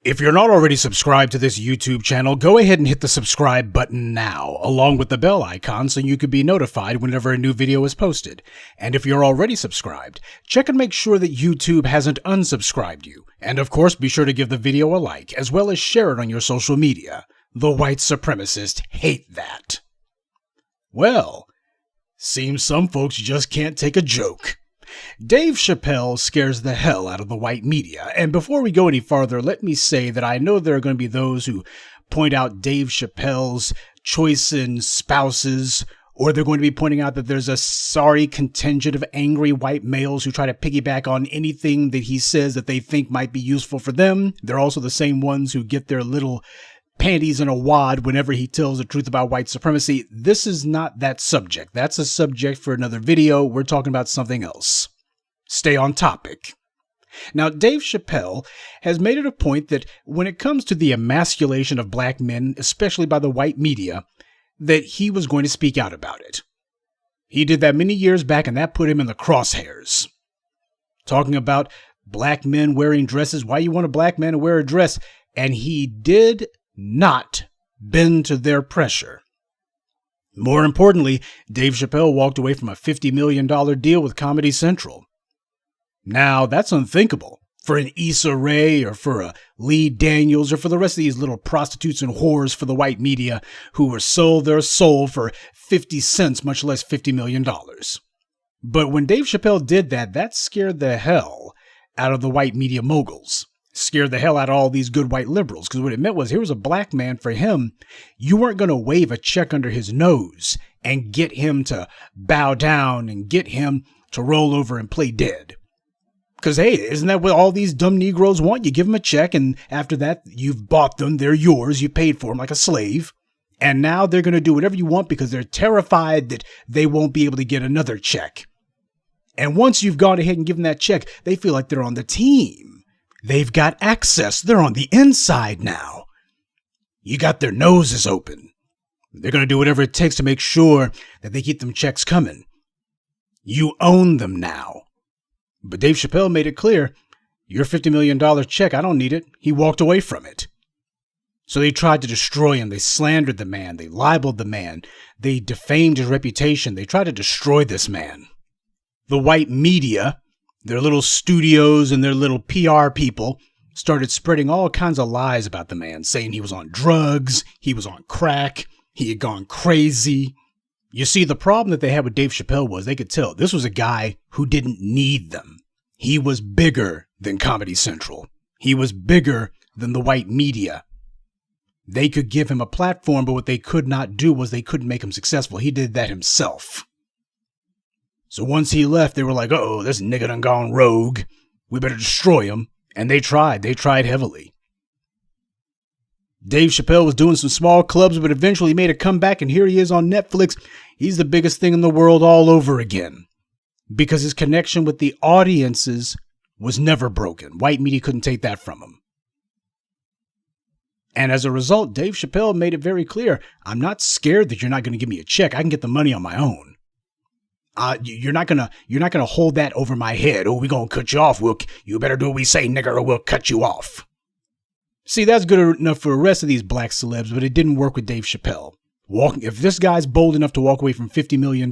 If you're not already subscribed to this YouTube channel, go ahead and hit the subscribe button now, along with the bell icon so you can be notified whenever a new video is posted. And if you're already subscribed, check and make sure that YouTube hasn't unsubscribed you. And of course, be sure to give the video a like, as well as share it on your social media. The white supremacists hate that. Well, seems some folks just can't take a joke. Dave Chappelle scares the hell out of the white media, and before we go any farther, let me say that I know there are going to be those who point out Dave Chappelle's choice in spouses, or they're going to be pointing out that there's a sorry contingent of angry white males who try to piggyback on anything that he says that they think might be useful for them. They're also the same ones who get their little panties in a wad whenever he tells the truth about white supremacy. This is not that subject. That's a subject for another video. We're talking about something else. Stay on topic. Now, Dave Chappelle has made it a point that when it comes to the emasculation of black men, especially by the white media, that he was going to speak out about it. He did that many years back, and that put him in the crosshairs. Talking about black men wearing dresses, why you want a black man to wear a dress, and he did not bend to their pressure. More importantly, Dave Chappelle walked away from a $50 million deal with Comedy Central. Now, that's unthinkable for an Issa Rae or for a Lee Daniels or for the rest of these little prostitutes and whores for the white media who were sold their soul for 50 cents, much less $50 million. But when Dave Chappelle did that, that scared the hell out of the white media moguls. Scared the hell out of all these good white liberals, because what it meant was here was a black man. For him, you weren't going to wave a check under his nose and get him to bow down and get him to roll over and play dead. Because, hey, isn't that what all these dumb Negroes want? You give them a check, and after that, you've bought them. They're yours. You paid for them like a slave. And now they're going to do whatever you want because they're terrified that they won't be able to get another check. And once you've gone ahead and given that check, they feel like they're on the team. They've got access. They're on the inside now. You got their noses open. They're going to do whatever it takes to make sure that they keep them checks coming. You own them now. But Dave Chappelle made it clear, your $50 million check, I don't need it. He walked away from it. So they tried to destroy him. They slandered the man. They libeled the man. They defamed his reputation. They tried to destroy this man. The white media, their little studios and their little PR people, started spreading all kinds of lies about the man, saying he was on drugs, he was on crack, he had gone crazy. You see, the problem that they had with Dave Chappelle was they could tell this was a guy who didn't need them. He was bigger than Comedy Central. He was bigger than the white media. They could give him a platform, but what they could not do was they couldn't make him successful. He did that himself. So once he left, they were like, uh-oh, this nigga done gone rogue. We better destroy him. And they tried. They tried heavily. Dave Chappelle was doing some small clubs, but eventually he made a comeback, and here he is on Netflix. He's the biggest thing in the world all over again. Because his connection with the audiences was never broken. White media couldn't take that from him. And as a result, Dave Chappelle made it very clear, I'm not scared that you're not going to give me a check. I can get the money on my own. You're not gonna hold that over my head. Oh, we're gonna cut you off. You better do what we say, nigger, or we'll cut you off. See, that's good enough for the rest of these black celebs, but it didn't work with Dave Chappelle. If this guy's bold enough to walk away from $50 million,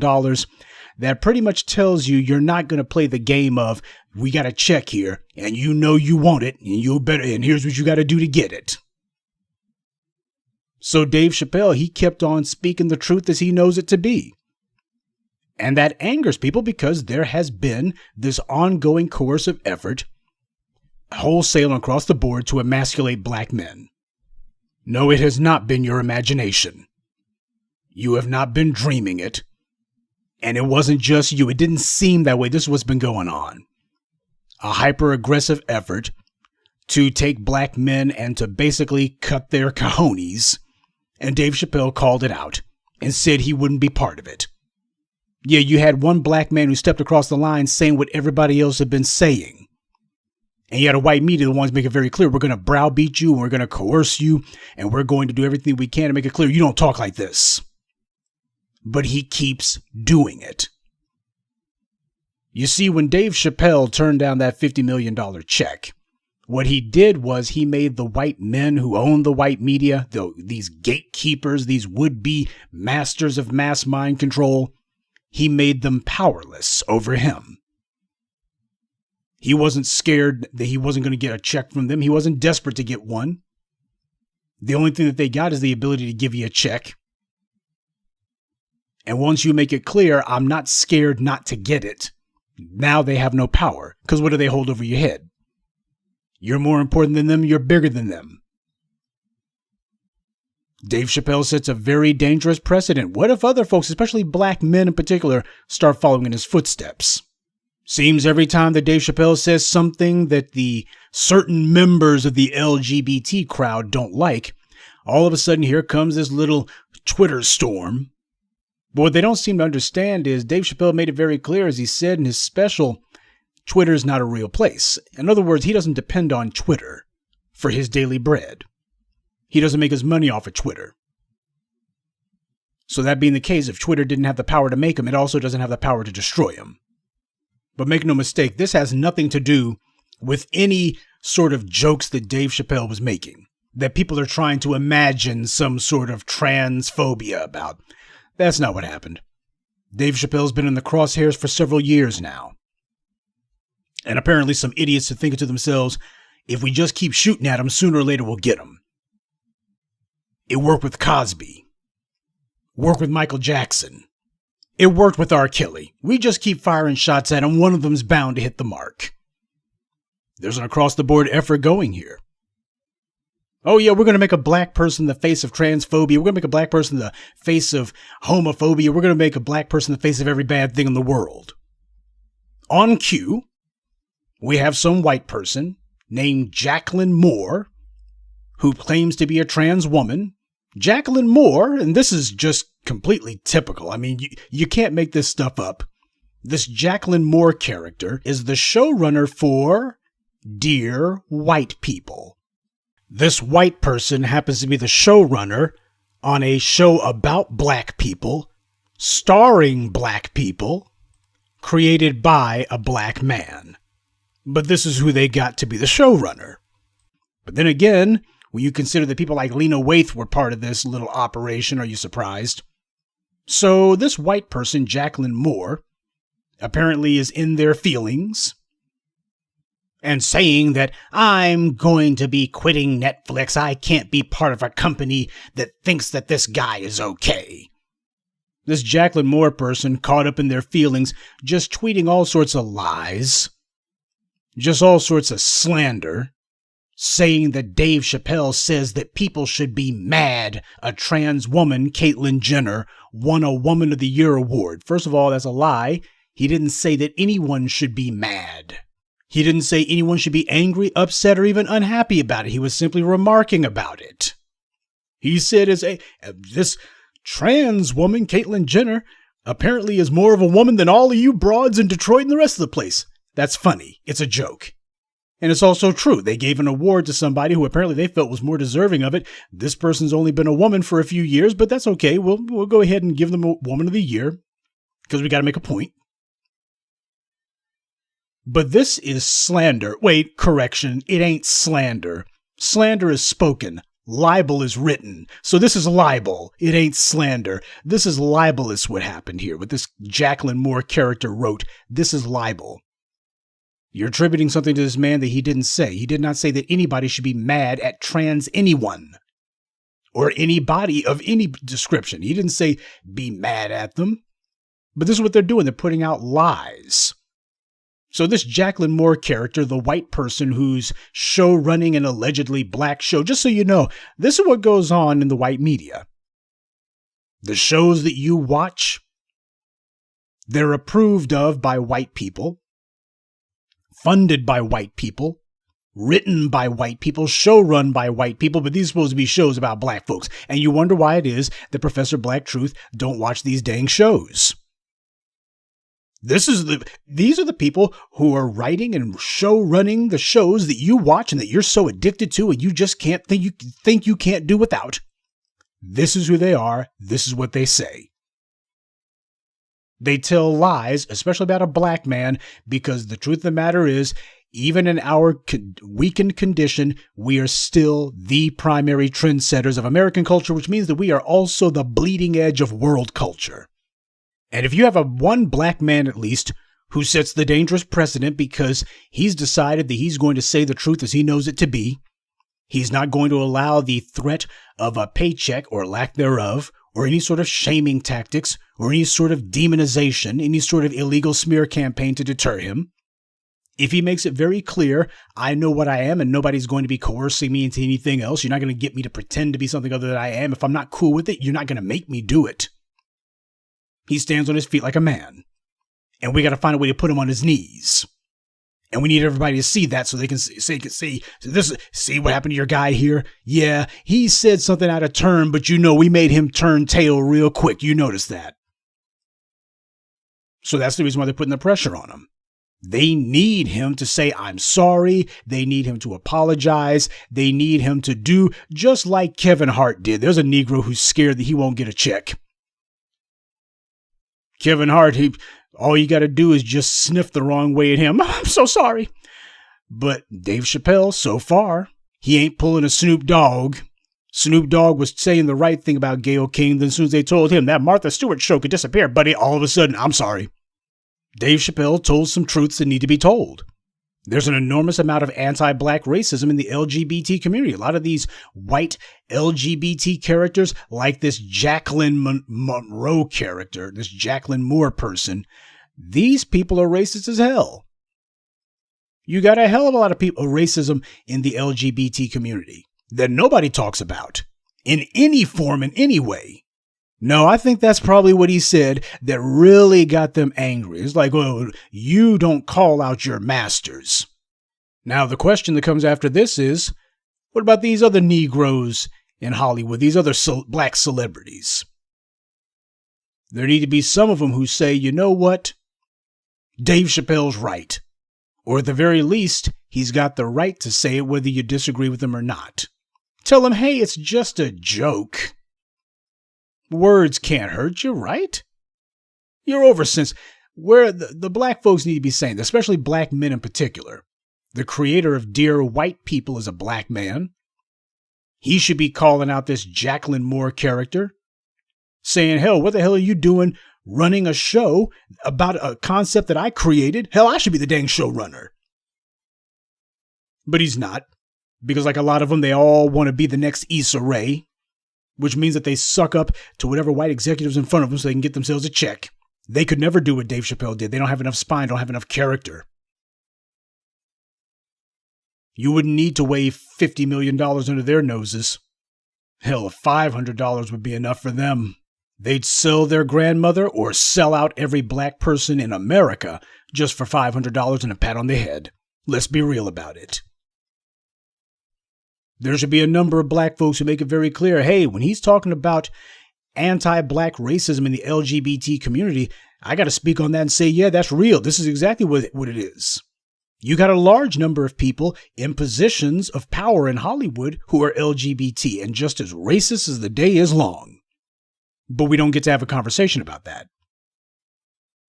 that pretty much tells you you're not gonna play the game of we got a check here, and you know you want it, and here's what you got to do to get it. So Dave Chappelle, he kept on speaking the truth as he knows it to be. And that angers people because there has been this ongoing coercive effort, wholesale across the board, to emasculate black men. No, it has not been your imagination. You have not been dreaming it. And it wasn't just you. It didn't seem that way. This is what's been going on. A hyper-aggressive effort to take black men and to basically cut their cojones. And Dave Chappelle called it out and said he wouldn't be part of it. Yeah, you had one black man who stepped across the line saying what everybody else had been saying. And you had a white media that wants to make it very clear, we're going to browbeat you, and we're going to coerce you, and we're going to do everything we can to make it clear you don't talk like this. But he keeps doing it. You see, when Dave Chappelle turned down that $50 million check, What he did was he made the white men who own the white media, these gatekeepers, these would-be masters of mass mind control, he made them powerless over him. He wasn't scared that he wasn't going to get a check from them. He wasn't desperate to get one. The only thing that they got is the ability to give you a check. And once you make it clear, I'm not scared not to get it, now they have no power. Because what do they hold over your head? You're more important than them. You're bigger than them. Dave Chappelle sets a very dangerous precedent. What if other folks, especially black men in particular, start following in his footsteps? Seems every time that Dave Chappelle says something that the certain members of the LGBT crowd don't like, all of a sudden here comes this little Twitter storm. But what they don't seem to understand is Dave Chappelle made it very clear, as he said in his special, Twitter is not a real place. In other words, he doesn't depend on Twitter for his daily bread. He doesn't make his money off of Twitter. So that being the case, if Twitter didn't have the power to make him, it also doesn't have the power to destroy him. But make no mistake, this has nothing to do with any sort of jokes that Dave Chappelle was making, that people are trying to imagine some sort of transphobia about. That's not what happened. Dave Chappelle's been in the crosshairs for several years now. And apparently some idiots are thinking to themselves, if we just keep shooting at him, sooner or later we'll get him. It worked with Cosby. Worked with Michael Jackson. It worked with R. Kelly. We just keep firing shots at him, one of them's bound to hit the mark. There's an across-the-board effort going here. Oh yeah, we're going to make a black person the face of transphobia. We're going to make a black person the face of homophobia. We're going to make a black person the face of every bad thing in the world. On cue, we have some white person named Jacqueline Moore who claims to be a trans woman. Jacqueline Moore, and this is just completely typical. I mean, you can't make this stuff up. This Jacqueline Moore character is the showrunner for Dear White People. This white person happens to be the showrunner on a show about black people, starring black people, created by a black man. But this is who they got to be the showrunner. But then again, when you consider that people like Lena Waithe were part of this little operation, are you surprised? So this white person, Jacqueline Moore, apparently is in their feelings and saying that I'm going to be quitting Netflix. I can't be part of a company that thinks that this guy is okay. This Jacqueline Moore person caught up in their feelings, just tweeting all sorts of lies, just all sorts of slander, saying that Dave Chappelle says that people should be mad a trans woman, Caitlyn Jenner, won a Woman of the Year award. First of all, that's a lie. He didn't say that anyone should be mad. He didn't say anyone should be angry, upset, or even unhappy about it. He was simply remarking about it. He said this trans woman, Caitlyn Jenner, apparently is more of a woman than all of you broads in Detroit and the rest of the place. That's funny. It's a joke. And it's also true. They gave an award to somebody who apparently they felt was more deserving of it. This person's only been a woman for a few years, but that's okay. We'll go ahead and give them a Woman of the Year because we got to make a point. But this is slander. Wait, correction. It ain't slander. Slander is spoken. Libel is written. So this is libel. It ain't slander. This is libelous what happened here. What this Jacqueline Moore character wrote. This is libel. You're attributing something to this man that he didn't say. He did not say that anybody should be mad at trans anyone or anybody of any description. He didn't say be mad at them. But this is what they're doing. They're putting out lies. So this Jacqueline Moore character, the white person who's show running an allegedly black show, just so you know, this is what goes on in the white media. The shows that you watch, they're approved of by white people, funded by white people, written by white people, show run by white people, but these are supposed to be shows about black folks. And you wonder why it is that Professor Black Truth don't watch these dang shows. These are the people who are writing and show running the shows that you watch and that you're so addicted to and you just can't think you can't do without. This is who they are. This is what they say. They tell lies, especially about a black man, because the truth of the matter is, Even in our weakened condition, we are still the primary trendsetters of American culture, which means that we are also the bleeding edge of world culture. And if you have one black man at least who sets the dangerous precedent because he's decided that he's going to say the truth as he knows it to be, he's not going to allow the threat of a paycheck or lack thereof, or any sort of shaming tactics, or any sort of demonization, any sort of illegal smear campaign to deter him. If he makes it very clear, I know what I am and nobody's going to be coercing me into anything else. You're not going to get me to pretend to be something other than I am. If I'm not cool with it, you're not going to make me do it. He stands on his feet like a man. And we got to find a way to put him on his knees. And we need everybody to see that so they can see what happened to your guy here. Yeah, he said something out of turn, but we made him turn tail real quick. You noticed that. So that's the reason why they're putting the pressure on him. They need him to say, I'm sorry. They need him to apologize. They need him to do just like Kevin Hart did. There's a Negro who's scared that he won't get a check. Kevin Hart, all you got to do is just sniff the wrong way at him. I'm so sorry. But Dave Chappelle, so far, he ain't pulling a Snoop Dogg. Snoop Dogg was saying the right thing about Gayle King. Then as soon as they told him that Martha Stewart show could disappear, buddy, all of a sudden, I'm sorry. Dave Chappelle told some truths that need to be told. There's an enormous amount of anti-black racism in the LGBT community. A lot of these white LGBT characters, like this Jacqueline Monroe character, this Jacqueline Moore person, these people are racist as hell. You got a hell of a lot of racism in the LGBT community that nobody talks about in any form, in any way. No, I think that's probably what he said that really got them angry. It's like, well, you don't call out your masters. Now, the question that comes after this is, what about these other Negroes in Hollywood, these other black celebrities? There need to be some of them who say, you know what? Dave Chappelle's right. Or at the very least, he's got the right to say it whether you disagree with him or not. Tell him, hey, it's just a joke. Words can't hurt you, right? You're oversensitive. Where the black folks need to be saying, especially black men in particular. The creator of Dear White People is a black man. He should be calling out this Jacqueline Moore character, saying, hell, what the hell are you doing running a show about a concept that I created? Hell, I should be the dang showrunner. But he's not, because like a lot of them, they all want to be the next Issa Rae, which means that they suck up to whatever white executives in front of them so they can get themselves a check. They could never do what Dave Chappelle did. They don't have enough spine, don't have enough character. You wouldn't need to wave $50 million under their noses. Hell, $500 would be enough for them. They'd sell their grandmother or sell out every black person in America just for $500 and a pat on the head. Let's be real about it. There should be a number of black folks who make it very clear, hey, when he's talking about anti-black racism in the LGBT community, I got to speak on that and say, yeah, that's real. This is exactly what it is. You got a large number of people in positions of power in Hollywood who are LGBT and just as racist as the day is long. But we don't get to have a conversation about that.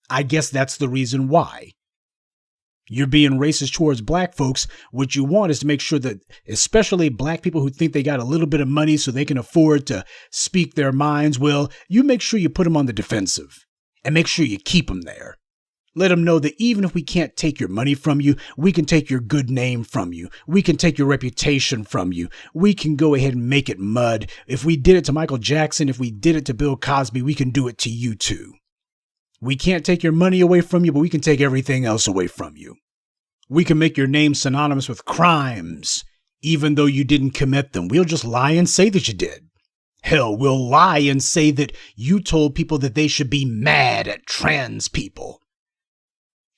I guess that's the reason why. You're being racist towards black folks. What you want is to make sure that, especially black people who think they got a little bit of money so they can afford to speak their minds, well, you make sure you put them on the defensive and make sure you keep them there. Let them know that even if we can't take your money from you, we can take your good name from you. We can take your reputation from you. We can go ahead and make it mud. If we did it to Michael Jackson, if we did it to Bill Cosby, we can do it to you too. We can't take your money away from you, but we can take everything else away from you. We can make your name synonymous with crimes, even though you didn't commit them. We'll just lie and say that you did. Hell, we'll lie and say that you told people that they should be mad at trans people.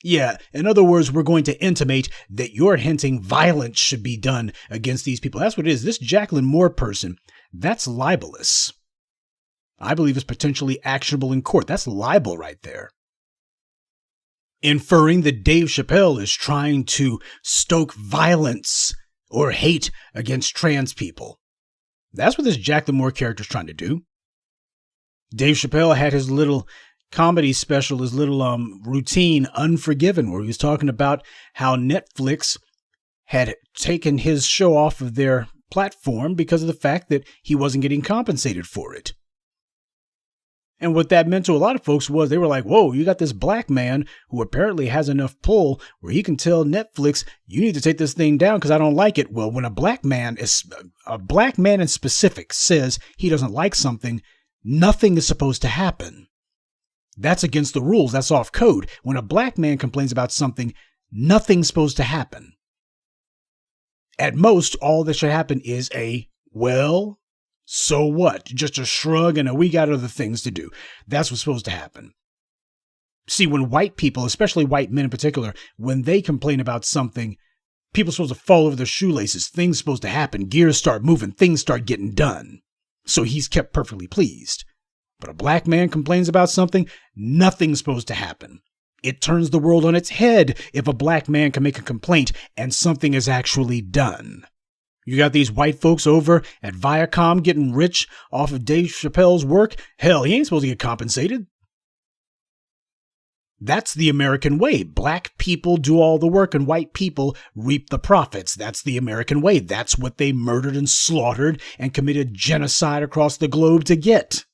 Yeah, in other words, we're going to intimate that you're hinting violence should be done against these people. That's what it is. This Jacqueline Moore person, that's libelous. I believe it's potentially actionable in court. That's libel right there. Inferring that Dave Chappelle is trying to stoke violence or hate against trans people. That's what this Jacqueline Moore character is trying to do. Dave Chappelle had his little comedy special, his little routine, Unforgiven, where he was talking about how Netflix had taken his show off of their platform because of the fact that he wasn't getting compensated for it. And what that meant to a lot of folks was they were like, whoa, you got this black man who apparently has enough pull where he can tell Netflix, you need to take this thing down because I don't like it. Well, when a black man in specific says he doesn't like something, nothing is supposed to happen. That's against the rules. That's off code. When a black man complains about something, nothing's supposed to happen. At most, all that should happen is well, so what? Just a shrug and we got other things to do. That's what's supposed to happen. See, when white people, especially white men in particular, when they complain about something, people are supposed to fall over their shoelaces. Things are supposed to happen. Gears start moving. Things start getting done. So he's kept perfectly pleased. But a black man complains about something, nothing's supposed to happen. It turns the world on its head if a black man can make a complaint and something is actually done. You got these white folks over at Viacom getting rich off of Dave Chappelle's work. Hell, he ain't supposed to get compensated. That's the American way. Black people do all the work and white people reap the profits. That's the American way. That's what they murdered and slaughtered and committed genocide across the globe to get.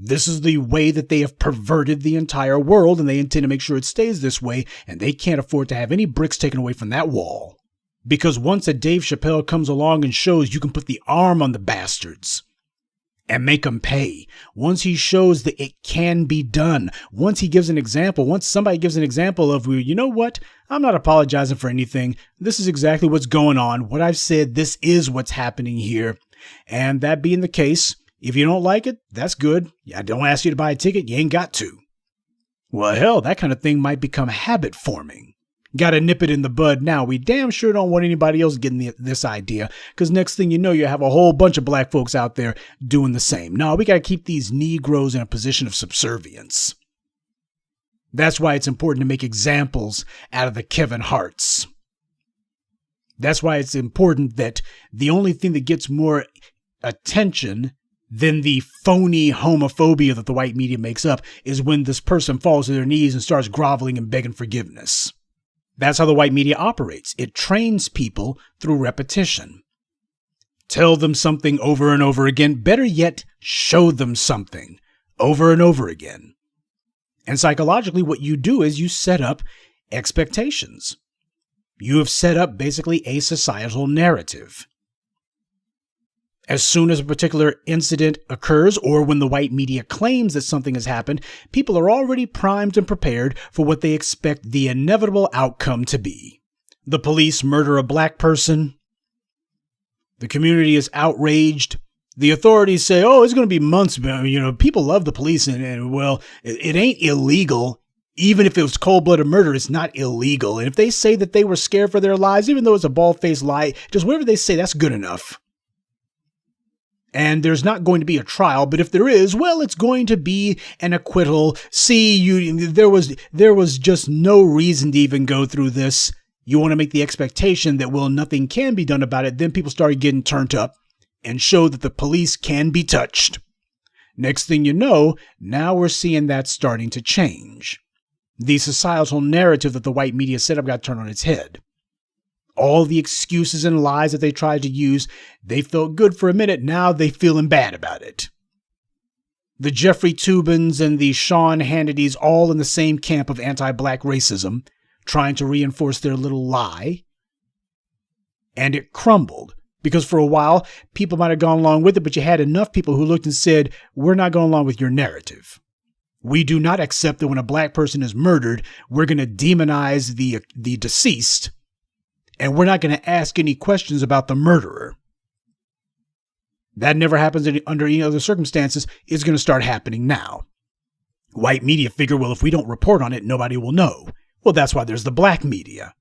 This is the way that they have perverted the entire world, and they intend to make sure it stays this way, and they can't afford to have any bricks taken away from that wall. Because once a Dave Chappelle comes along and shows you can put the arm on the bastards and make them pay, once he shows that it can be done, once he gives an example, once somebody gives an example of, you know what, I'm not apologizing for anything. This is exactly what's going on. What I've said, this is what's happening here. And that being the case, if you don't like it, that's good. I don't ask you to buy a ticket. You ain't got to. Well, hell, that kind of thing might become habit forming. Got to nip it in the bud now. We damn sure don't want anybody else getting this idea, because next thing you know, you have a whole bunch of black folks out there doing the same. No, we got to keep these Negroes in a position of subservience. That's why it's important to make examples out of the Kevin Harts. That's why it's important that the only thing that gets more attention than the phony homophobia that the white media makes up is when this person falls to their knees and starts groveling and begging forgiveness. That's how the white media operates. It trains people through repetition. Tell them something over and over again. Better yet, show them something over and over again. And psychologically, what you do is you set up expectations. You have set up basically a societal narrative. As soon as a particular incident occurs, or when the white media claims that something has happened, people are already primed and prepared for what they expect the inevitable outcome to be. The police murder a black person. The community is outraged. The authorities say, oh, it's going to be months. People love the police, and well, it ain't illegal. Even if it was cold-blooded murder, it's not illegal. And if they say that they were scared for their lives, even though it's a bald-faced lie, just whatever they say, that's good enough. And there's not going to be a trial, but if there is, well, it's going to be an acquittal. See, there was just no reason to even go through this. You want to make the expectation that, well, nothing can be done about it. Then people started getting turned up and show that the police can be touched. Next thing you know, now we're seeing that starting to change. The societal narrative that the white media set up got turned on its head. All the excuses and lies that they tried to use, they felt good for a minute. Now they feeling bad about it. The Jeffrey Toobins and the Sean Hannitys all in the same camp of anti-black racism, trying to reinforce their little lie. And it crumbled, because for a while, people might have gone along with it, but you had enough people who looked and said, we're not going along with your narrative. We do not accept that when a black person is murdered, we're going to demonize the deceased. And we're not going to ask any questions about the murderer. That never happens under any other circumstances. It's going to start happening now. White media figure, well, if we don't report on it, nobody will know. Well, that's why there's the black media.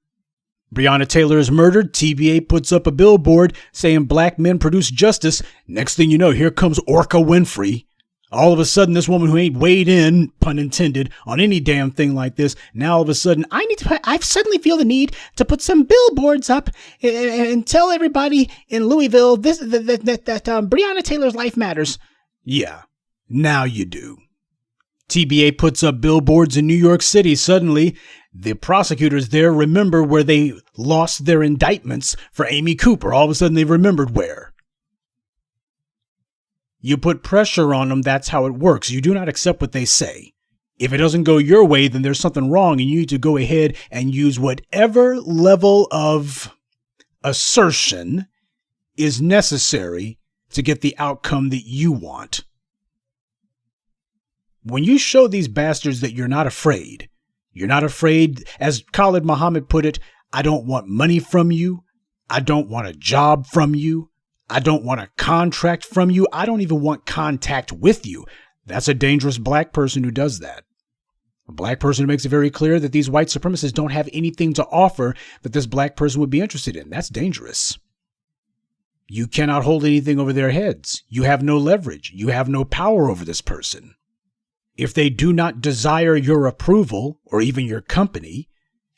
Breonna Taylor is murdered. TBA puts up a billboard saying black men produce justice. Next thing you know, here comes Orca Winfrey. All of a sudden, this woman who ain't weighed in, pun intended, on any damn thing like this, now all of a sudden, I suddenly feel the need to put some billboards up and tell everybody in Louisville that Breonna Taylor's life matters. Yeah, now you do. TBA puts up billboards in New York City. Suddenly, the prosecutors there remember where they lost their indictments for Amy Cooper. All of a sudden, they remembered where. You put pressure on them. That's how it works. You do not accept what they say. If it doesn't go your way, then there's something wrong, and you need to go ahead and use whatever level of assertion is necessary to get the outcome that you want. When you show these bastards that you're not afraid, as Khalid Muhammad put it, I don't want money from you. I don't want a job from you. I don't want a contract from you. I don't even want contact with you. That's a dangerous black person who does that. A black person who makes it very clear that these white supremacists don't have anything to offer that this black person would be interested in. That's dangerous. You cannot hold anything over their heads. You have no leverage. You have no power over this person. If they do not desire your approval or even your company,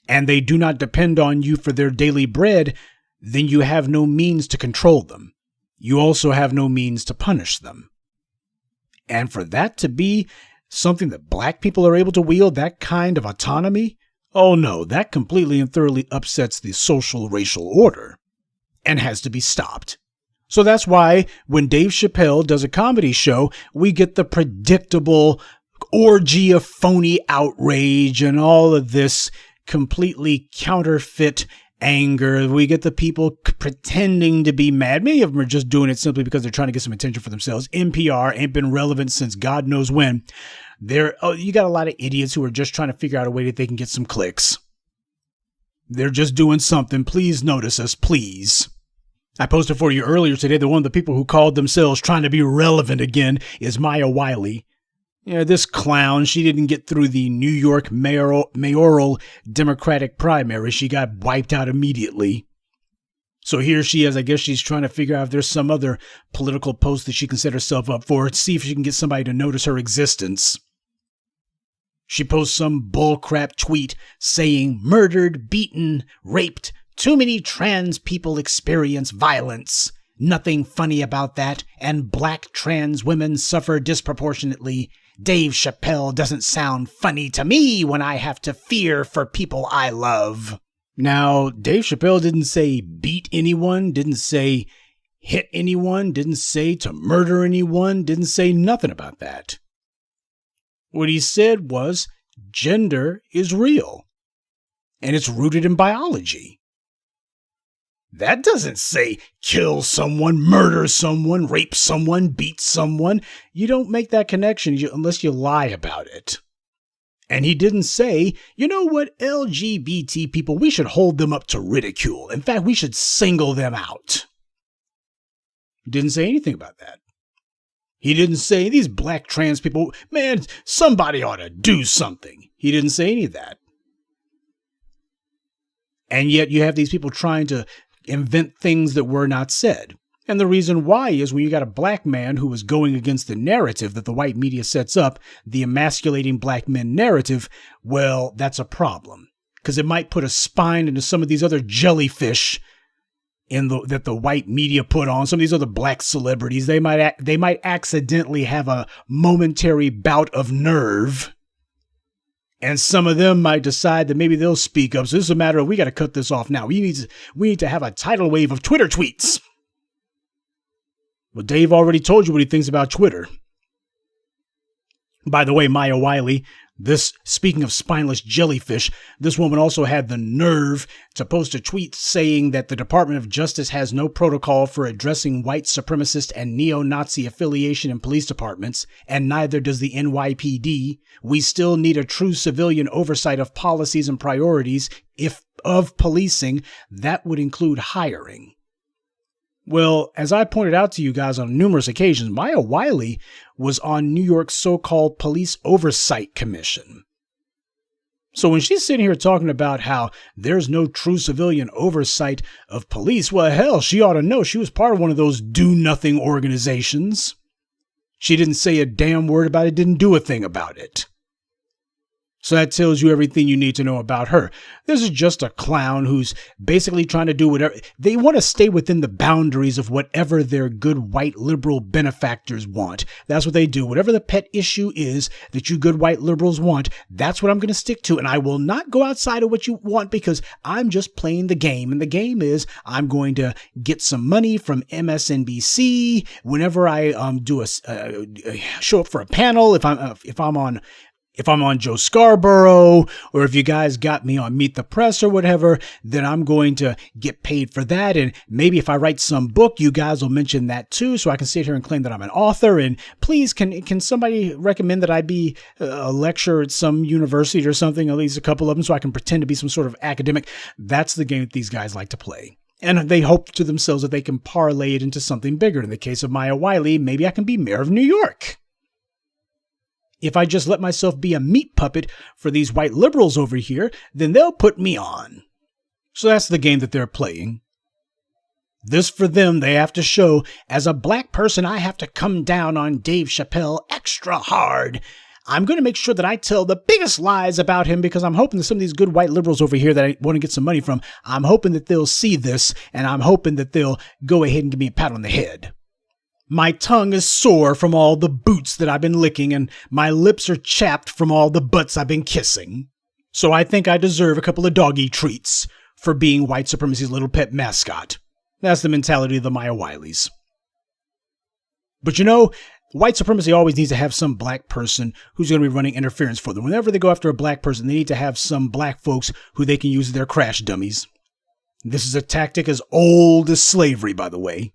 and they do not depend on you for their daily bread, then you have no means to control them. You also have no means to punish them. And for that to be something that black people are able to wield, that kind of autonomy, oh no, that completely and thoroughly upsets the social racial order and has to be stopped. So that's why when Dave Chappelle does a comedy show, we get the predictable orgy of phony outrage and all of this completely counterfeit anger. We get the people pretending to be mad. Many of them are just doing it simply because they're trying to get some attention for themselves. NPR ain't been relevant since God knows when. You got a lot of idiots who are just trying to figure out a way that they can get some clicks. They're just doing something. Please notice us, please. I posted for you earlier today that one of the people who called themselves trying to be relevant again is Maya Wiley. Yeah, this clown, she didn't get through the New York mayoral Democratic primary. She got wiped out immediately. So here she is. I guess she's trying to figure out if there's some other political post that she can set herself up for. See if she can get somebody to notice her existence. She posts some bullcrap tweet saying, murdered, beaten, raped. Too many trans people experience violence. Nothing funny about that. And black trans women suffer disproportionately. Dave Chappelle doesn't sound funny to me when I have to fear for people I love. Now, Dave Chappelle didn't say beat anyone, didn't say hit anyone, didn't say to murder anyone, didn't say nothing about that. What he said was gender is real, and it's rooted in biology. That doesn't say kill someone, murder someone, rape someone, beat someone. You don't make that connection unless you lie about it. And he didn't say, you know what, LGBT people, we should hold them up to ridicule. In fact, we should single them out. He didn't say anything about that. He didn't say these black trans people, man, somebody ought to do something. He didn't say any of that. And yet you have these people trying to invent things that were not said. And the reason why is when you got a black man who is going against the narrative that the white media sets up, the emasculating black men narrative, well, that's a problem. Because it might put a spine into some of these other jellyfish that the white media put on, some of these other black celebrities. They might accidentally have a momentary bout of nerve. And some of them might decide that maybe they'll speak up. So this is a matter of, we got to cut this off now. We need to have a tidal wave of Twitter tweets. Well, Dave already told you what he thinks about Twitter. By the way, Maya Wiley, speaking of spineless jellyfish, this woman also had the nerve to post a tweet saying that the Department of Justice has no protocol for addressing white supremacist and neo-Nazi affiliation in police departments, and neither does the NYPD. We still need a true civilian oversight of policies and priorities of policing. That would include hiring. Well, as I pointed out to you guys on numerous occasions, Maya Wiley was on New York's so-called Police Oversight Commission. So when she's sitting here talking about how there's no true civilian oversight of police, well, hell, she ought to know she was part of one of those do-nothing organizations. She didn't say a damn word about it, didn't do a thing about it. So that tells you everything you need to know about her. This is just a clown who's basically trying to do whatever. They want to stay within the boundaries of whatever their good white liberal benefactors want. That's what they do. Whatever the pet issue is that you good white liberals want, that's what I'm going to stick to. And I will not go outside of what you want because I'm just playing the game. And the game is I'm going to get some money from MSNBC whenever I do a show up for a panel. If I'm on Joe Scarborough, or if you guys got me on Meet the Press or whatever, then I'm going to get paid for that. And maybe if I write some book, you guys will mention that too, so I can sit here and claim that I'm an author. And please, can somebody recommend that I be a lecturer at some university or something, at least a couple of them, so I can pretend to be some sort of academic? That's the game that these guys like to play. And they hope to themselves that they can parlay it into something bigger. In the case of Maya Wiley, maybe I can be mayor of New York. If I just let myself be a meat puppet for these white liberals over here, then they'll put me on. So that's the game that they're playing. This for them, they have to show, as a black person, I have to come down on Dave Chappelle extra hard. I'm going to make sure that I tell the biggest lies about him because I'm hoping that some of these good white liberals over here that I want to get some money from, I'm hoping that they'll see this, and I'm hoping that they'll go ahead and give me a pat on the head. My tongue is sore from all the boots that I've been licking, and my lips are chapped from all the butts I've been kissing. So I think I deserve a couple of doggy treats for being white supremacy's little pet mascot. That's the mentality of the Maya Wileys. But you know, white supremacy always needs to have some black person who's going to be running interference for them. Whenever they go after a black person, they need to have some black folks who they can use as their crash dummies. This is a tactic as old as slavery, by the way.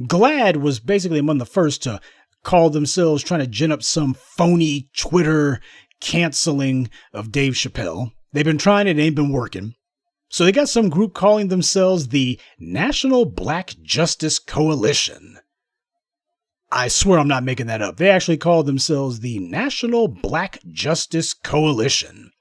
GLAAD was basically among the first to call themselves trying to gin up some phony Twitter canceling of Dave Chappelle. They've been trying it, it ain't been working. So they got some group calling themselves the National Black Justice Coalition. I swear I'm not making that up. They actually called themselves the National Black Justice Coalition.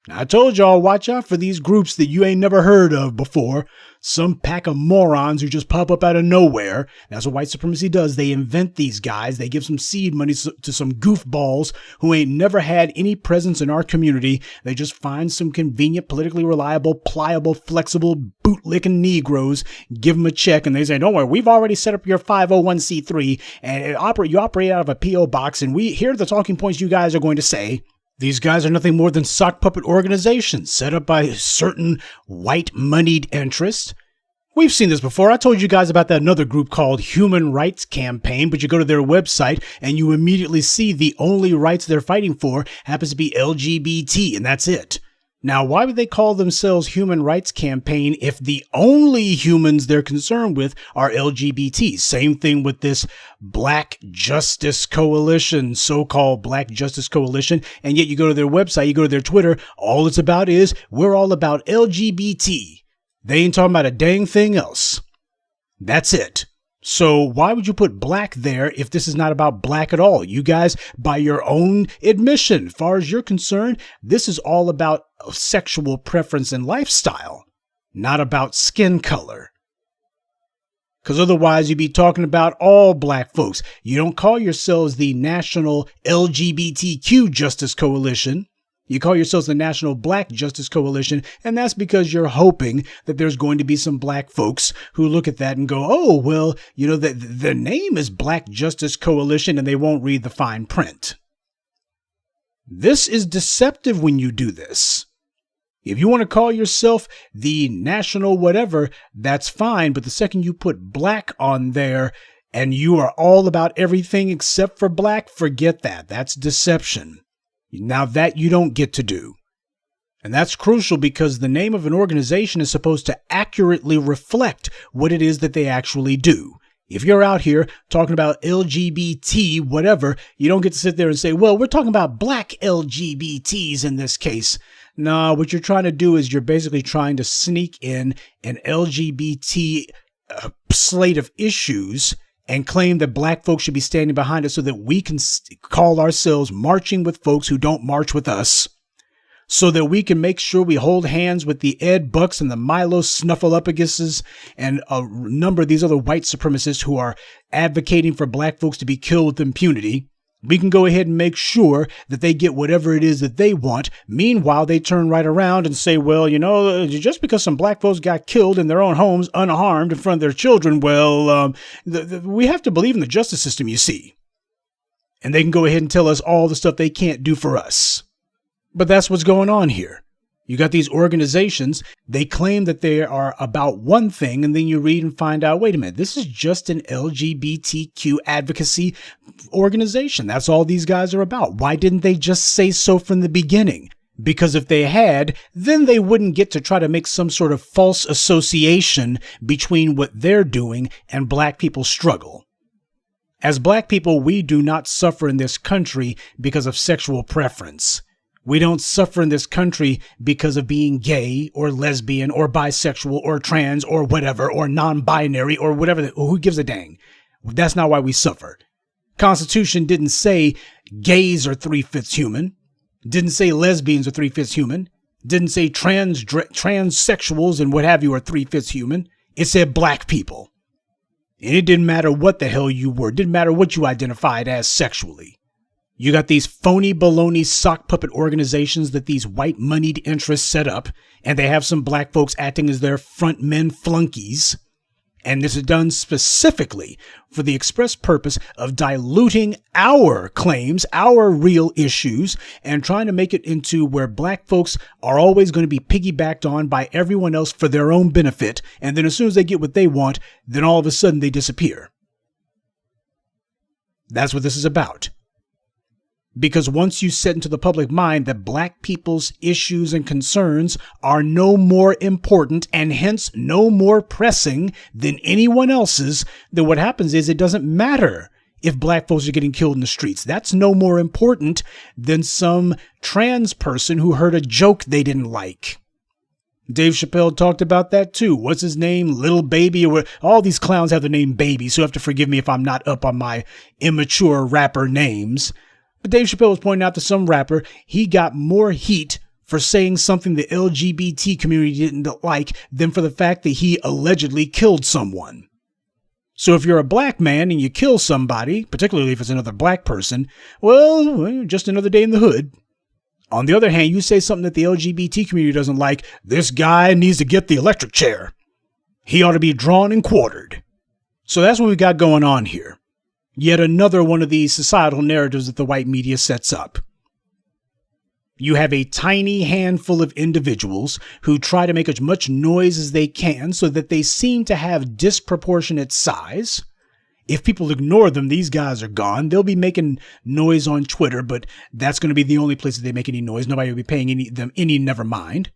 Now, I told y'all, watch out for these groups that you ain't never heard of before. Some pack of morons who just pop up out of nowhere. That's what white supremacy does. They invent these guys. They give some seed money to some goofballs who ain't never had any presence in our community. They just find some convenient, politically reliable, pliable, flexible, bootlicking Negroes, give them a check, and they say, don't worry, we've already set up your 501c3, and you operate out of a P.O. box, and here are the talking points you guys are going to say. These guys are nothing more than sock puppet organizations set up by certain white-moneyed interests. We've seen this before. I told you guys about that another group called Human Rights Campaign, but you go to their website and you immediately see the only rights they're fighting for happens to be LGBT, and that's it. Now, why would they call themselves Human Rights Campaign if the only humans they're concerned with are LGBT? Same thing with this Black Justice Coalition, so-called Black Justice Coalition, and yet you go to their website, you go to their Twitter, all it's about is, we're all about LGBT. They ain't talking about a dang thing else. That's it. So why would you put black there if this is not about black at all? You guys, by your own admission, as far as you're concerned, this is all about sexual preference and lifestyle, not about skin color. Because otherwise you'd be talking about all black folks. You don't call yourselves the National LGBTQ Justice Coalition. You call yourselves the National Black Justice Coalition, and that's because you're hoping that there's going to be some black folks who look at that and go, oh, well, you know, the name is Black Justice Coalition, and they won't read the fine print. This is deceptive when you do this. If you want to call yourself the national whatever, that's fine, but the second you put black on there and you are all about everything except for black, forget that. That's deception. Now that you don't get to do. And that's crucial because the name of an organization is supposed to accurately reflect what it is that they actually do. If you're out here talking about LGBT, whatever, you don't get to sit there and say, well, we're talking about black LGBTs in this case. No, what you're trying to do is you're basically trying to sneak in an LGBT slate of issues and claim that black folks should be standing behind us so that we can call ourselves marching with folks who don't march with us, so that we can make sure we hold hands with the Ed Bucks and the Milo Snuffleupaguses and a number of these other white supremacists who are advocating for black folks to be killed with impunity. We can go ahead and make sure that they get whatever it is that they want. Meanwhile, they turn right around and say, well, just because some black folks got killed in their own homes unharmed in front of their children, well, we have to believe in the justice system, you see. And they can go ahead and tell us all the stuff they can't do for us. But that's what's going on here. You got these organizations, they claim that they are about one thing, and then you read and find out, wait a minute, this is just an LGBTQ advocacy organization. That's all these guys are about. Why didn't they just say so from the beginning? Because if they had, then they wouldn't get to try to make some sort of false association between what they're doing and black people's struggle. As black people, we do not suffer in this country because of sexual preference. We don't suffer in this country because of being gay or lesbian or bisexual or trans or whatever or non-binary or whatever. Who gives a dang? That's not why we suffer. Constitution didn't say gays are 3/5 human. Didn't say lesbians are 3/5 human. Didn't say transsexuals and what have you are 3/5 human. It said black people. And it didn't matter what the hell you were. It didn't matter what you identified as sexually. You got these phony baloney sock puppet organizations that these white moneyed interests set up, and they have some black folks acting as their front men flunkies. And this is done specifically for the express purpose of diluting our claims, our real issues, and trying to make it into where black folks are always going to be piggybacked on by everyone else for their own benefit. And then as soon as they get what they want, then all of a sudden they disappear. That's what this is about. Because once you set into the public mind that black people's issues and concerns are no more important and hence no more pressing than anyone else's, then what happens is it doesn't matter if black folks are getting killed in the streets. That's no more important than some trans person who heard a joke they didn't like. Dave Chappelle talked about that too. What's his name? Little Baby, or all these clowns have the name Baby, so you have to forgive me if I'm not up on my immature rapper names. But Dave Chappelle was pointing out to some rapper, he got more heat for saying something the LGBT community didn't like than for the fact that he allegedly killed someone. So if you're a black man and you kill somebody, particularly if it's another black person, well, just another day in the hood. On the other hand, you say something that the LGBT community doesn't like, this guy needs to get the electric chair. He ought to be drawn and quartered. So that's what we got going on here. Yet another one of these societal narratives that the white media sets up. You have a tiny handful of individuals who try to make as much noise as they can so that they seem to have disproportionate size. If people ignore them, these guys are gone. They'll be making noise on Twitter, but that's going to be the only place that they make any noise. Nobody will be paying them any never mind.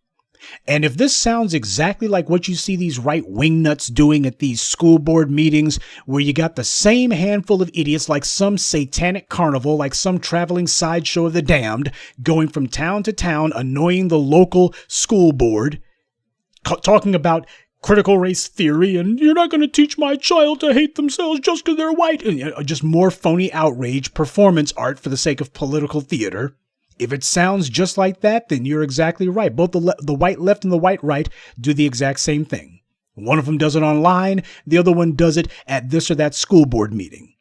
And if this sounds exactly like what you see these right wingnuts doing at these school board meetings, where you got the same handful of idiots like some satanic carnival, like some traveling sideshow of the damned, going from town to town, annoying the local school board, talking about critical race theory, and you're not going to teach my child to hate themselves just because they're white, and just more phony outrage, performance art for the sake of political theater. If it sounds just like that, then you're exactly right. Both the white left and the white right do the exact same thing. One of them does it online. The other one does it at this or that school board meeting.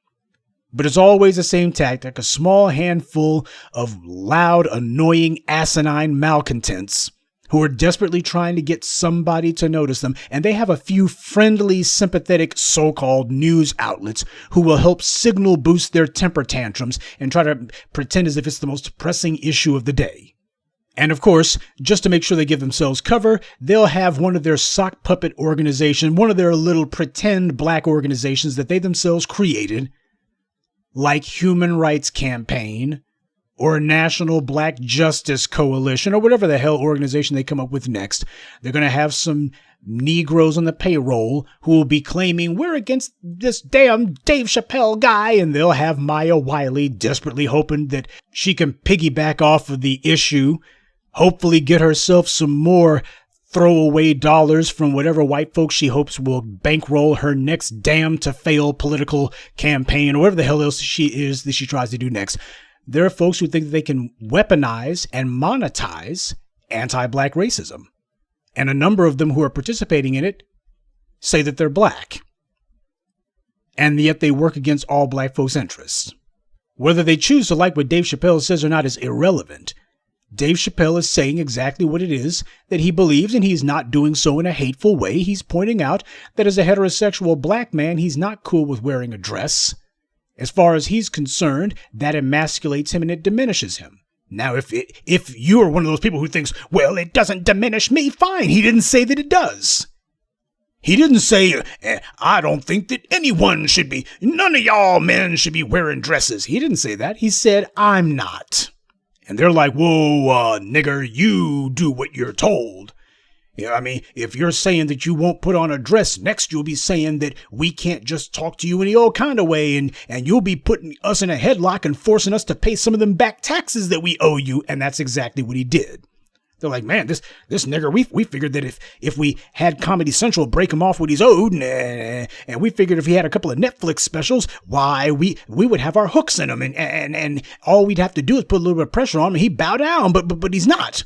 But it's always the same tactic, a small handful of loud, annoying, asinine malcontents who are desperately trying to get somebody to notice them. And they have a few friendly, sympathetic, so-called news outlets who will help signal boost their temper tantrums and try to pretend as if it's the most pressing issue of the day. And of course, just to make sure they give themselves cover, they'll have one of their sock puppet organizations, one of their little pretend black organizations that they themselves created, like Human Rights Campaign, or National Black Justice Coalition, or whatever the hell organization they come up with next. They're going to have some Negroes on the payroll who will be claiming we're against this damn Dave Chappelle guy, and they'll have Maya Wiley desperately hoping that she can piggyback off of the issue, hopefully get herself some more throwaway dollars from whatever white folks she hopes will bankroll her next damn to fail political campaign, or whatever the hell else she is that she tries to do next. There are folks who think that they can weaponize and monetize anti-black racism. And a number of them who are participating in it say that they're black. And yet they work against all black folks' interests. Whether they choose to like what Dave Chappelle says or not is irrelevant. Dave Chappelle is saying exactly what it is that he believes, and he's not doing so in a hateful way. He's pointing out that as a heterosexual black man, he's not cool with wearing a dress. As far as he's concerned, that emasculates him and it diminishes him. Now, if you're one of those people who thinks, well, it doesn't diminish me, fine. He didn't say that it does. He didn't say, I don't think that none of y'all men should be wearing dresses. He didn't say that. He said, I'm not. And they're like, whoa, nigger, you do what you're told. You know, I mean, if you're saying that you won't put on a dress, next you'll be saying that we can't just talk to you any old kind of way, and you'll be putting us in a headlock and forcing us to pay some of them back taxes that we owe you. And that's exactly what he did. They're like, man, this nigger, we figured that if we had Comedy Central break him off what he's owed, and we figured if he had a couple of Netflix specials, why, we would have our hooks in him, and all we'd have to do is put a little bit of pressure on him, and he'd bow down, but he's not.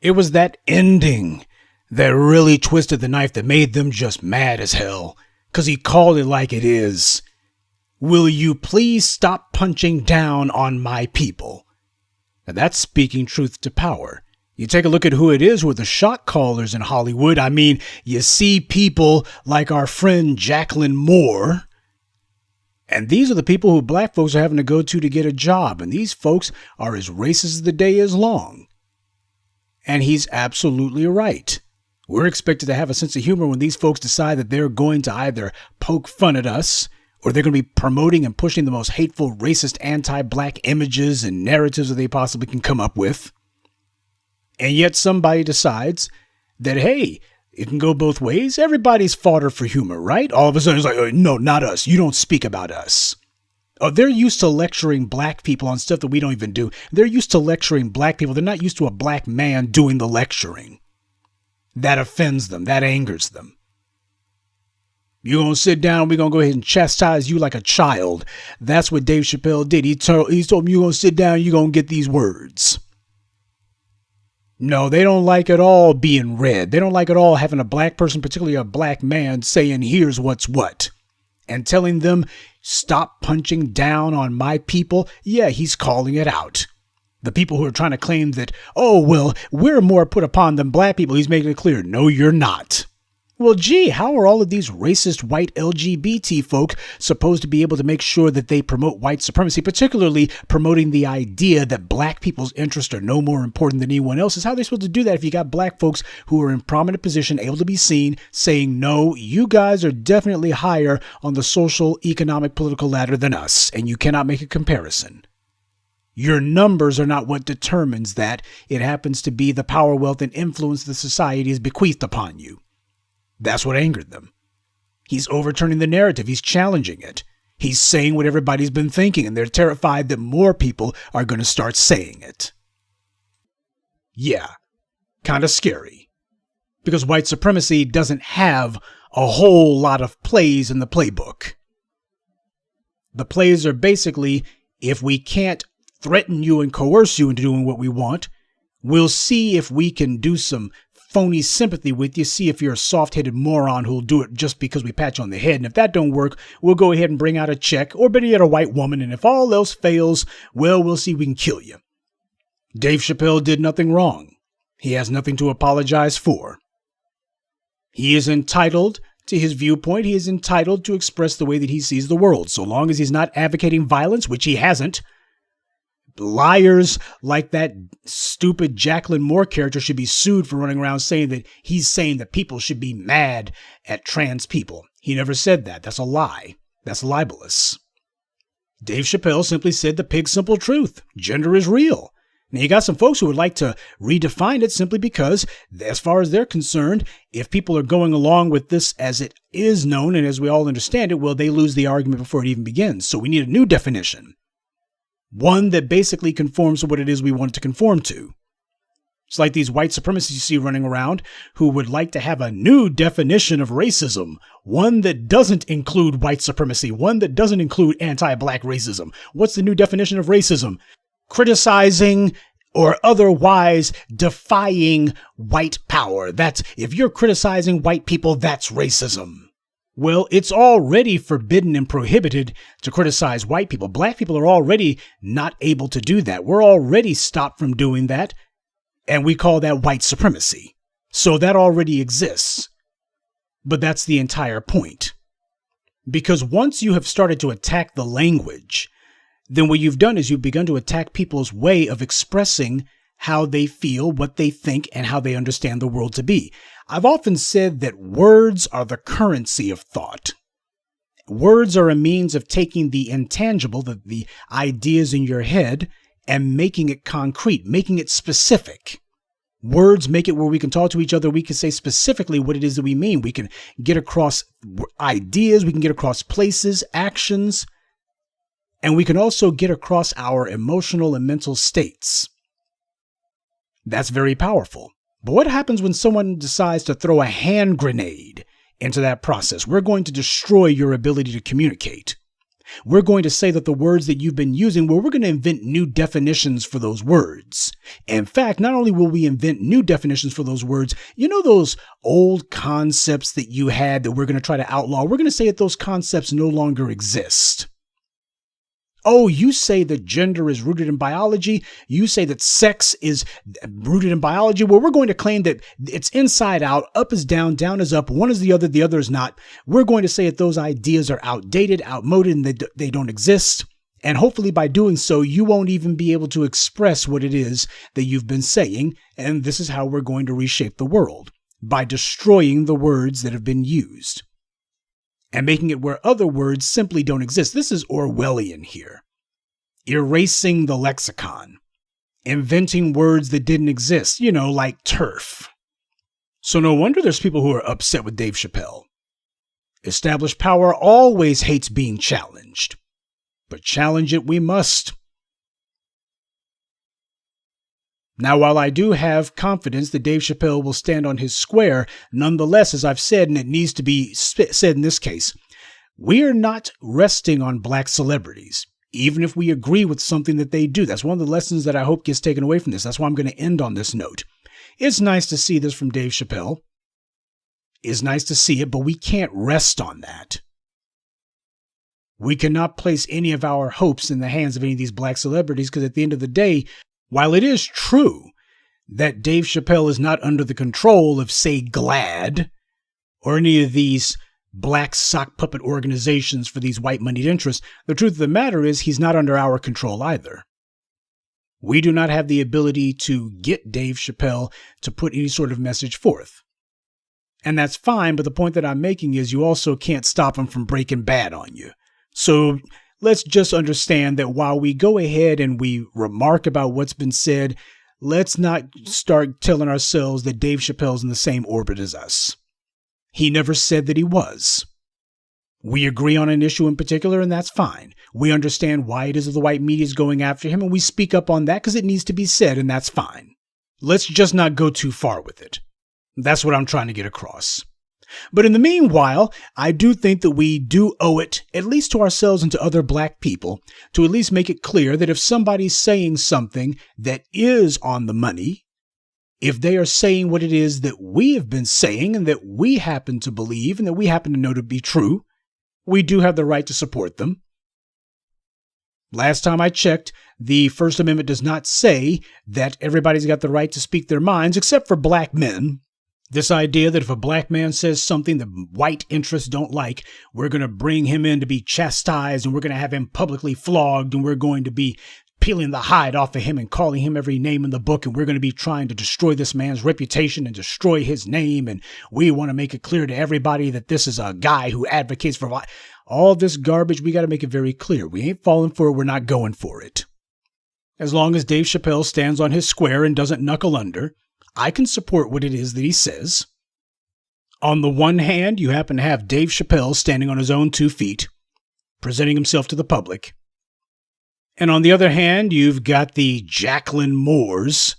It was that ending that really twisted the knife that made them just mad as hell, because he called it like it is. Will you please stop punching down on my people? Now that's speaking truth to power. You take a look at who it is who are the shot callers in Hollywood. I mean, you see people like our friend Jacqueline Moore. And these are the people who black folks are having to go to get a job. And these folks are as racist as the day is long. And he's absolutely right. We're expected to have a sense of humor when these folks decide that they're going to either poke fun at us or they're going to be promoting and pushing the most hateful, racist, anti-black images and narratives that they possibly can come up with. And yet somebody decides that, hey, it can go both ways. Everybody's fodder for humor, right? All of a sudden it's like, oh, no, not us. You don't speak about us. Oh, they're used to lecturing black people on stuff that we don't even do. They're used to lecturing black people. They're not used to a black man doing the lecturing. That offends them. That angers them. You're going to sit down. We're going to go ahead and chastise you like a child. That's what Dave Chappelle did. He told him, you're going to sit down. You're going to get these words. No, they don't like at all being read. They don't like at all having a black person, particularly a black man, saying, here's what's what. And telling them, stop punching down on my people. Yeah, he's calling it out. The people who are trying to claim that, oh, well, we're more put upon than black people. He's making it clear. No, you're not. Well, gee, how are all of these racist white LGBT folk supposed to be able to make sure that they promote white supremacy, particularly promoting the idea that black people's interests are no more important than anyone else's? How are they supposed to do that if you got black folks who are in prominent position, able to be seen, saying, no, you guys are definitely higher on the social, economic, political ladder than us, and you cannot make a comparison? Your numbers are not what determines that. It happens to be the power, wealth, and influence the society has bequeathed upon you. That's what angered them. He's overturning the narrative. He's challenging it. He's saying what everybody's been thinking, and they're terrified that more people are going to start saying it. Yeah, kind of scary. Because white supremacy doesn't have a whole lot of plays in the playbook. The plays are basically, if we can't threaten you and coerce you into doing what we want, we'll see if we can do some phony sympathy with you, see if you're a soft-headed moron who'll do it just because we pat you on the head. And if that don't work, we'll go ahead and bring out a check, or better yet, a white woman. And if all else fails, well, we'll see if we can kill you. Dave Chappelle did nothing wrong. He has nothing to apologize for. He is entitled to his viewpoint. He is entitled to express the way that he sees the world, so long as he's not advocating violence, which he hasn't. Liars like that stupid Jacqueline Moore character should be sued for running around saying that he's saying that people should be mad at trans people. He never said that. That's a lie. That's libelous. Dave Chappelle simply said the pig simple truth. Gender is real. Now, you got some folks who would like to redefine it simply because, as far as they're concerned, if people are going along with this as it is known and as we all understand it, well, they lose the argument before it even begins. So we need a new definition. One that basically conforms to what it is we want it to conform to. It's like these white supremacists you see running around who would like to have a new definition of racism. One that doesn't include white supremacy. One that doesn't include anti-black racism. What's the new definition of racism? Criticizing or otherwise defying white power. That's, if you're criticizing white people, that's racism. Well, it's already forbidden and prohibited to criticize white people. Black people are already not able to do that. We're already stopped from doing that, and we call that white supremacy. So that already exists. But that's the entire point. Because once you have started to attack the language, then what you've done is you've begun to attack people's way of expressing how they feel, what they think, and how they understand the world to be. I've often said that words are the currency of thought. Words are a means of taking the intangible, the ideas in your head, and making it concrete, making it specific. Words make it where we can talk to each other. We can say specifically what it is that we mean. We can get across ideas. We can get across places, actions, and we can also get across our emotional and mental states. That's very powerful. But what happens when someone decides to throw a hand grenade into that process? We're going to destroy your ability to communicate. We're going to say that the words that you've been using, well, we're going to invent new definitions for those words. In fact, not only will we invent new definitions for those words, you know those old concepts that you had that we're going to try to outlaw? We're going to say that those concepts no longer exist. Oh, you say that gender is rooted in biology. You say that sex is rooted in biology. Well, we're going to claim that it's inside out, up is down is up, one is the other is not. We're going to say that those ideas are outdated, outmoded, and they don't exist. And hopefully by doing so, you won't even be able to express what it is that you've been saying. And this is how we're going to reshape the world, by destroying the words that have been used and making it where other words simply don't exist. This is Orwellian here. Erasing the lexicon. Inventing words that didn't exist, like turf. So no wonder there's people who are upset with Dave Chappelle. Established power always hates being challenged. But challenge it we must. Now, while I do have confidence that Dave Chappelle will stand on his square, nonetheless, as I've said, and it needs to be said in this case, we are not resting on black celebrities, even if we agree with something that they do. That's one of the lessons that I hope gets taken away from this. That's why I'm going to end on this note. It's nice to see this from Dave Chappelle. It's nice to see it, but we can't rest on that. We cannot place any of our hopes in the hands of any of these black celebrities, because at the end of the day, while it is true that Dave Chappelle is not under the control of, say, GLAAD or any of these black sock puppet organizations for these white moneyed interests, the truth of the matter is he's not under our control either. We do not have the ability to get Dave Chappelle to put any sort of message forth. And that's fine, but the point that I'm making is you also can't stop him from breaking bad on you. So let's just understand that while we go ahead and we remark about what's been said, let's not start telling ourselves that Dave Chappelle's in the same orbit as us. He never said that he was. We agree on an issue in particular, and that's fine. We understand why it is that the white media is going after him, and we speak up on that because it needs to be said, and that's fine. Let's just not go too far with it. That's what I'm trying to get across. But in the meanwhile, I do think that we do owe it, at least to ourselves and to other black people, to at least make it clear that if somebody's saying something that is on the money, if they are saying what it is that we have been saying and that we happen to believe and that we happen to know to be true, we do have the right to support them. Last time I checked, the First Amendment does not say that everybody's got the right to speak their minds, except for black men. This idea that if a black man says something that white interests don't like, we're going to bring him in to be chastised and we're going to have him publicly flogged and we're going to be peeling the hide off of him and calling him every name in the book, and we're going to be trying to destroy this man's reputation and destroy his name, and we want to make it clear to everybody that this is a guy who advocates for all this garbage. We got to make it very clear. We ain't falling for it. We're not going for it. As long as Dave Chappelle stands on his square and doesn't knuckle under, I can support what it is that he says. On the one hand, you happen to have Dave Chappelle standing on his own 2 feet, presenting himself to the public. And on the other hand, you've got the Jacqueline Moores,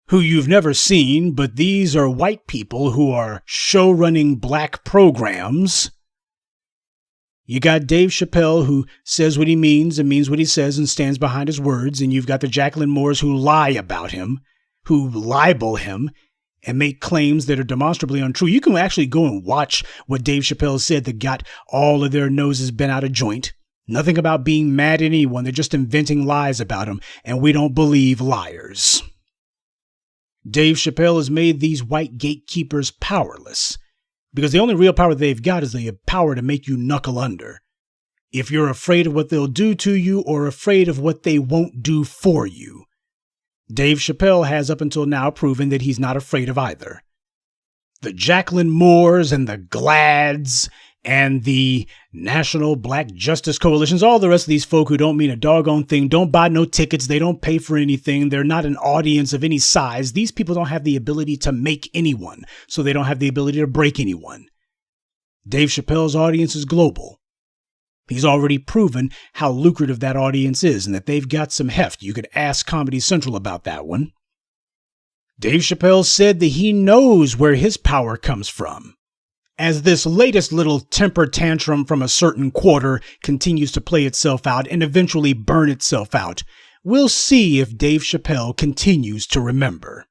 who you've never seen, but these are white people who are show-running black programs. You got Dave Chappelle, who says what he means and means what he says and stands behind his words, and you've got the Jacqueline Moores who lie about him, who libel him, and make claims that are demonstrably untrue. You can actually go and watch what Dave Chappelle said that got all of their noses bent out of joint. Nothing about being mad at anyone. They're just inventing lies about him, and we don't believe liars. Dave Chappelle has made these white gatekeepers powerless because the only real power they've got is the power to make you knuckle under. If you're afraid of what they'll do to you or afraid of what they won't do for you, Dave Chappelle has up until now proven that he's not afraid of either. The Jacqueline Moores and the Glads and the National Black Justice Coalitions, all the rest of these folk who don't mean a doggone thing, don't buy no tickets, they don't pay for anything, they're not an audience of any size. These people don't have the ability to make anyone, so they don't have the ability to break anyone. Dave Chappelle's audience is global. He's already proven how lucrative that audience is and that they've got some heft. You could ask Comedy Central about that one. Dave Chappelle said that he knows where his power comes from. As this latest little temper tantrum from a certain quarter continues to play itself out and eventually burn itself out, we'll see if Dave Chappelle continues to remember.